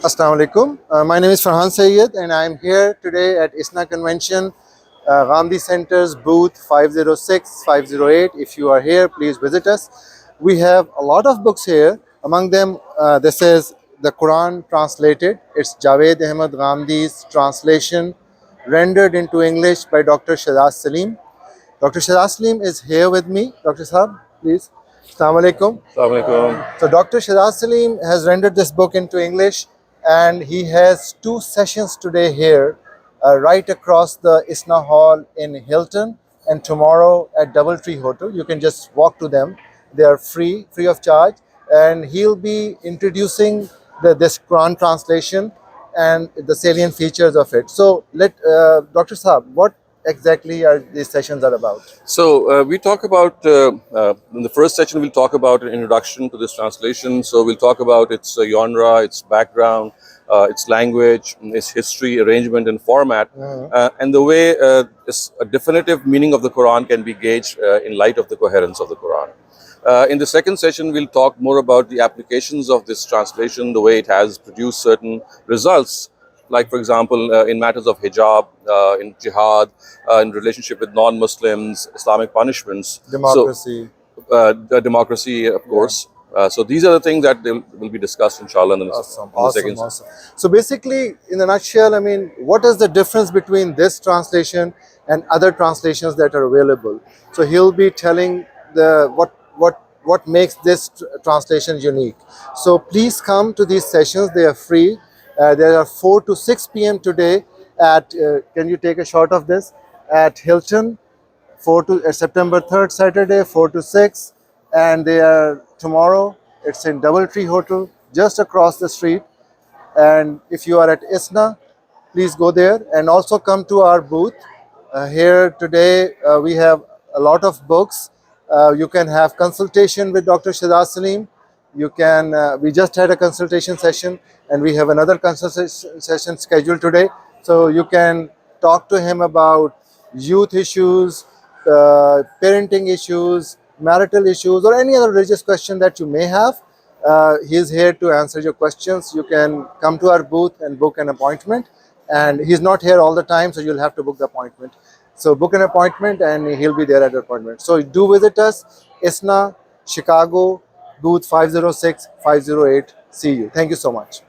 Assalamu alaikum. My name is Farhan Sayyed and I am here today at ISNA Convention, Ghamidi Center's booth 506, 508. If you are here, please visit us. We have a lot of books here. Among them, this is the Quran translated. It's Javed Ahmed Ghamdi's translation, rendered into English by Dr. Shahzad Salim. Dr. Shahzad Salim is here with me. Dr. Sahab, please. Assalamu alaikum. Assalamu alaikum. So Dr. Shahzad Salim has rendered this book into English, and he has two sessions today here, right across the ISNA Hall in Hilton, and tomorrow at Doubletree Hotel. You can just walk to them. They are free of charge, and he'll be introducing this Quran translation and the salient features of it. So let Dr. Saab, what exactly are these sessions are about? So we talk about, in the first section, we'll talk about an introduction to this translation. So we'll talk about its genre, its background, its language, its history, arrangement, and format, and the way a definitive meaning of the Quran can be gauged in light of the coherence of the Quran. In the second session, we'll talk more about the applications of this translation, the way it has produced certain results, like, for example, in matters of hijab, in jihad, in relationship with non-Muslims, Islamic punishments. Democracy. So, democracy, of course. So these are the things that will be discussed, inshallah, in the second. Awesome. So basically, in a nutshell, I mean, what is the difference between this translation and other translations that are available? So he'll be telling what makes this translation unique. So please come to these sessions. They are free. There are 4 to 6 p.m. today at, can you take a shot of this? At Hilton, September 3rd, Saturday, 4 to 6. And they are tomorrow, it's in Doubletree Hotel, just across the street. And if you are at ISNA, please go there and also come to our booth. Here today, we have a lot of books. You can have consultation with Dr. Shahzad Salim. You can, we just had a consultation session and we have another consultation session scheduled today. So you can talk to him about youth issues, parenting issues, marital issues, or any other religious question that you may have. He is here to answer your questions. You can come to our booth and book an appointment. And he's not here all the time, so you'll have to book the appointment. So book an appointment and he'll be there at the appointment. So do visit us, ISNA, Chicago, booth 506, 508. See you. Thank you so much.